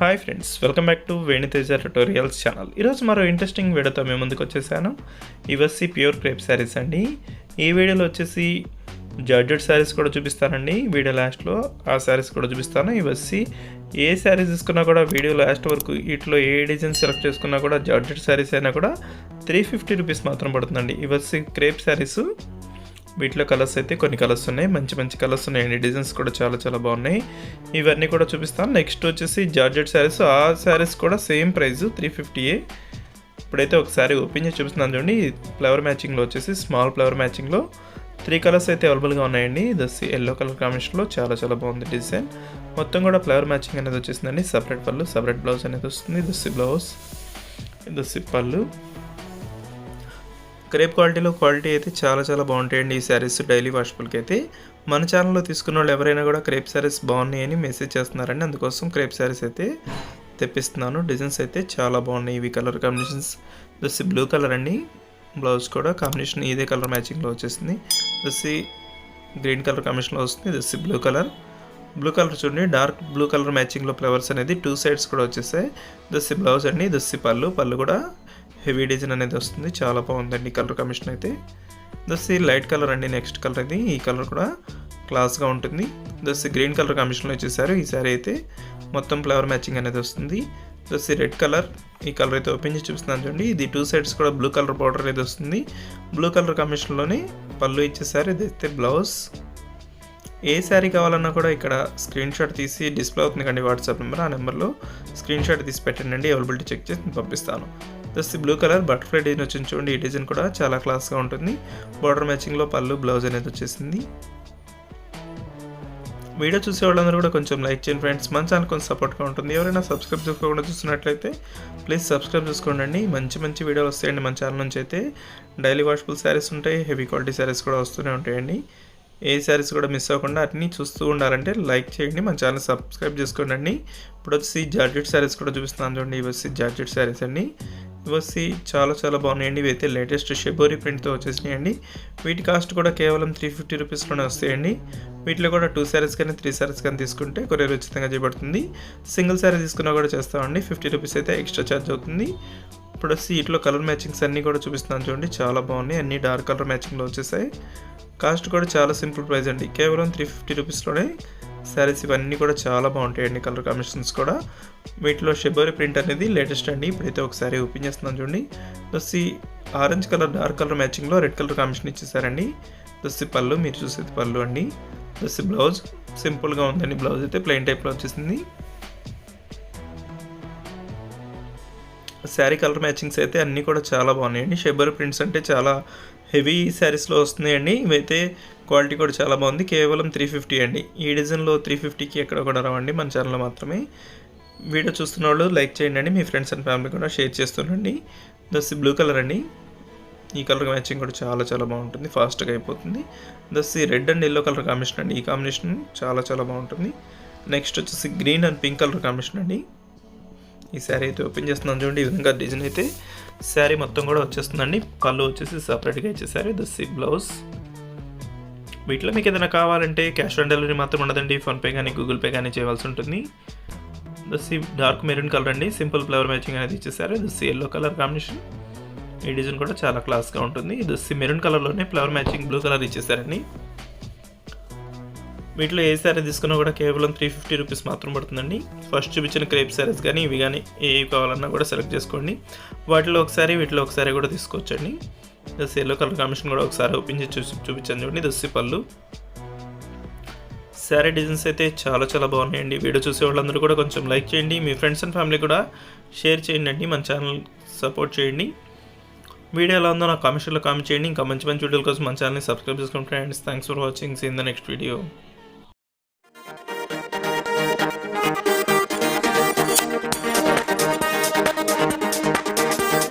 Hi friends, welcome back to Venu Teja tutorials channel. ఈరోజు మరో interesting వీడియోతో మేము ముందుకు వచ్చేసాను. ఇవన్నీ ప్యూర్ క్రేప్ శారీస్ అండి. ఈ వీడియోలో వచ్చేసి జార్జెట్ శారీస్ కూడా చూపిస్తానండి. వీడియో లాస్ట్లో ఆ శారీస్ కూడా చూపిస్తాను. ఇవన్నీ ఏ శారీస్ తీసుకున్నా కూడా వీడియో లాస్ట్ వరకు వీటిలో ఏ డిజైన్ సెలెక్ట్ చేసుకున్నా కూడా జార్జెట్ శారీస్ అయినా కూడా 350 రూపీస్ మాత్రం పడుతుందండి. ఇవన్నీ క్రేప్ శారీస్. వీటిలో కలర్స్ అయితే కొన్ని కలర్స్ ఉన్నాయి, మంచి మంచి కలర్స్ ఉన్నాయండి. డిజైన్స్ కూడా చాలా బాగున్నాయి. ఇవన్నీ కూడా చూపిస్తాను. నెక్స్ట్ వచ్చేసి జార్జెట్ శారీస్. ఆ శారీస్ కూడా సేమ్ ప్రైస్ 350. ఇప్పుడైతే ఒకసారి ఓపెన్ చేసి చూపిస్తున్నాను చూడండి. ఫ్లవర్ మ్యాచింగ్లో వచ్చేసి స్మాల్ ఫ్లవర్ మ్యాచింగ్లో 3 కలర్స్ అయితే అవైలబుల్గా ఉన్నాయండి. దస్ ఎల్లో కలర్ కాంబినేషన్లో చాలా బాగుంది డిజైన్. మొత్తం కూడా ఫ్లవర్ మ్యాచింగ్ అనేది వచ్చేసిందండి. సపరేట్ పళ్ళు, సపరేట్ బ్లౌజ్ అనేది వస్తుంది. దస్సి బ్లౌజ్, దస్సి పళ్ళు. క్రేప్ క్వాలిటీ అయితే చాలా బాగుంటాయండి ఈ శారీస్. డైలీ వాషబుల్కి అయితే మన ఛానల్లో తీసుకున్న వాళ్ళు ఎవరైనా కూడా క్రేప్ శారీస్ బాగున్నాయి అని మెసేజ్ చేస్తున్నారండి. అందుకోసం క్రేప్ శారీస్ అయితే తెప్పిస్తున్నాను. డిజైన్స్ అయితే చాలా బాగున్నాయి. ఇవి కలర్ కాంబినేషన్స్. దస్సి బ్లూ కలర్ అండి. బ్లౌజ్ కూడా కాంబినేషన్ ఇదే కలర్ మ్యాచింగ్లో వచ్చేసింది. దస్సి గ్రీన్ కలర్ కాంబినేషన్లో వస్తుంది. దస్సి బ్లూ కలర్ చూడండి. డార్క్ బ్లూ కలర్ మ్యాచింగ్లో ఫ్లవర్స్ అనేది 2 సైడ్స్ కూడా వచ్చేసాయి. దస్సి బ్లౌజ్ అండి. దస్సి పళ్ళు కూడా హెవీ డిజైన్ అనేది వస్తుంది. చాలా బాగుందండి కలర్ కాంబినేషన్ అయితే. దస్సి లైట్ కలర్ అండి. నెక్స్ట్ కలర్ ఇది. ఈ కలర్ కూడా క్లాస్గా ఉంటుంది. దస్సి గ్రీన్ కలర్ కాంబినేషన్లో వచ్చేసారు. ఈ సారీ అయితే మొత్తం ఫ్లవర్ మ్యాచింగ్ అనేది వస్తుంది. దస్సి రెడ్ కలర్. ఈ కలర్ అయితే ఓపెన్ చేసి చూపిస్తున్నాను చూడండి. ఇది 2 సైడ్స్ కూడా బ్లూ కలర్ బార్డర్ అనేది వస్తుంది. బ్లూ కలర్ కాంబినేషన్లోనే పళ్ళు ఇచ్చేసారు. ఇది అయితే బ్లౌజ్. ఏ శారీ కావాలన్నా కూడా ఇక్కడ స్క్రీన్ షాట్ తీసి డిస్ప్లే అవుతుంది కండి వాట్సాప్ నెంబర్. ఆ నెంబర్లో స్క్రీన్ షాట్ తీసి పెట్టండి. అవైలబిలిటీ చెక్ చేసి పంపిస్తాను. దస్సి బ్లూ కలర్ బటర్ఫ్లై డిజైన్ వచ్చింది చూడండి. ఈ డిజైన్ కూడా చాలా క్లాస్గా ఉంటుంది. బార్డర్ మ్యాచింగ్లో పళ్ళు, బ్లౌజ్ అనేది వచ్చేసింది. వీడియో చూసే వాళ్ళందరూ కూడా కొంచెం లైక్ చేయండి ఫ్రెండ్స్. మన ఛానల్ కొంచెం సపోర్ట్గా ఉంటుంది. ఎవరైనా సబ్స్క్రైబ్ చేసుకోకుండా చూస్తున్నట్లయితే ప్లీజ్ సబ్స్క్రైబ్ చేసుకోండి. మంచి వీడియోలు వస్తాయండి మన ఛానల్ నుంచి అయితే. డైలీ వాషబుల్ శారీస్ ఉంటాయి, హెవీ క్వాలిటీ శారీస్ కూడా వస్తూనే ఉంటాయండి. ఏ శారీస్ కూడా మిస్ అవ్వకుండా అన్నీ చూస్తూ ఉండాలంటే లైక్ చేయండి, మన ఛానల్ సబ్స్క్రైబ్ చేసుకోండి. ఇప్పుడు వచ్చి జార్జెట్ శారీస్ కూడా చూపిస్తున్నాను చూడండి. ఇవి వచ్చి జార్జెట్ శారీస్ అండి. ఇవి వచ్చి చాలా బాగున్నాయండి. ఇవి అయితే లేటెస్ట్ షెబోరీ ప్రింట్తో వచ్చేసినాయండి. వీటి కాస్ట్ కూడా కేవలం 350 రూపీస్లోనే వస్తాయండి. వీటిలో కూడా 2 శారీస్ కానీ 3 శారీస్ కానీ తీసుకుంటే కొరియర్ ఉచితంగా చేయబడుతుంది. సింగిల్ శారీ తీసుకున్నా కూడా చేస్తామండి. 50 రూపీస్ అయితే ఎక్స్ట్రా ఛార్జ్ అవుతుంది. ఇప్పుడు వచ్చి వీటిలో కలర్ మ్యాచింగ్స్ అన్నీ కూడా చూపిస్తున్నాను చూడండి. చాలా బాగున్నాయి. అన్నీ డార్క్ కలర్ మ్యాచింగ్లో వచ్చేసాయి. కాస్ట్ కూడా చాలా సింపుల్ ప్రైస్ అండి. కేవలం 350 రూపీస్లోనే శారీస్ ఇవన్నీ కూడా చాలా బాగుంటాయండి. కలర్ కాంబినేషన్స్ కూడా. వీటిలో షెబోరీ ప్రింట్ అనేది లేటెస్ట్ అండి. ఇప్పుడైతే ఒకసారి ఓపెన్ చేస్తున్నాను చూడండి. దస్సి ఆరెంజ్ కలర్ డార్క్ కలర్ మ్యాచింగ్లో రెడ్ కలర్ కాంబినేషన్ ఇచ్చేసారండి. దస్సి పళ్ళు, మీరు చూసేది పళ్ళు అండి. దస్సి బ్లౌజ్ సింపుల్గా ఉందండి. బ్లౌజ్ అయితే ప్లెయిన్ టైప్లో వచ్చేసింది. శారీ కలర్ మ్యాచింగ్స్ అయితే అన్నీ కూడా చాలా బాగున్నాయండి. షెబోరీ ప్రింట్స్ అంటే చాలా హెవీ శారీస్లో వస్తున్నాయండి. ఇవైతే క్వాలిటీ కూడా చాలా బాగుంది. కేవలం 350 అండి. ఈ డిజైన్లో 350కి ఎక్కడ కూడా రావండి, మన ఛానల్లో మాత్రమే. వీడియో చూస్తున్న వాళ్ళు లైక్ చేయండి. మీ ఫ్రెండ్స్ అండ్ ఫ్యామిలీ కూడా షేర్ చేస్తుండండి. దస్సి బ్లూ కలర్ అండి. ఈ కలర్ మ్యాచింగ్ కూడా చాలా బాగుంటుంది. ఫాస్ట్గా అయిపోతుంది. దస్సి red and yellow colour combination అండి. ఈ కాంబినేషన్ చాలా బాగుంటుంది. నెక్స్ట్ వచ్చేసి green and pink colour combination అండి. ఈ శారీ అయితే ఓపెన్ చేస్తున్నాను చూడండి. ఈ విధంగా డిజైన్ అయితే శారీ మొత్తం కూడా వచ్చేస్తుందండి. పళ్ళు వచ్చేసి సపరేట్గా ఇచ్చేసారు. దస్సి బ్లౌజ్. వీటిలో మీకు ఏదైనా కావాలంటే క్యాష్ ఆన్ డెలివరీ మాత్రం ఉండదండి. ఫోన్పే కానీ గూగుల్ పే కానీ చేయవలసి ఉంటుంది. దస్సి డార్క్ మెరూన్ కలర్ అండి. సింపుల్ ఫ్లవర్ మ్యాచింగ్ అనేది ఇచ్చేసారు. దస్సి ఎల్లో కలర్ కాంబినేషన్. ఈ డిజైన్ కూడా చాలా క్లాస్గా ఉంటుంది. దస్సి మెరూన్ కలర్లోనే ఫ్లవర్ మ్యాచింగ్ బ్లూ కలర్ ఇచ్చేసారండి. వీటిలో ఏ శారీ తీసుకున్నా కూడా కేవలం 350 రూపీస్ మాత్రం పడుతుందండి. ఫస్ట్ చూపించిన క్రేప్ శారీస్ కానీ ఇవి కానీ ఏవి కావాలన్నా కూడా సెలెక్ట్ చేసుకోండి. వాటిలో ఒకసారి వీటిలో ఒకసారి కూడా తీసుకోవచ్చండి. దస్సి ఎల్లో కలర్ కాంబినేషన్ కూడా ఒకసారి ఓపెన్ చేసి చూపించాను చూడండి. దస్సి పళ్ళు. శారీ డిజైన్స్ అయితే చాలా బాగున్నాయండి. వీడియో చూసే వాళ్ళందరూ కూడా కొంచెం లైక్ చేయండి. మీ ఫ్రెండ్స్ అండ్ ఫ్యామిలీ కూడా షేర్ చేయండి. మన ఛానల్ సపోర్ట్ చేయండి. వీడియో ఎలా ఉందో నాకు కామెంట్ చేయండి. ఇంకా మంచి వీడియోల కోసం మన ఛానల్ని సబ్స్క్రైబ్ చేసుకోండి friends. Thanks for watching. See in the next video.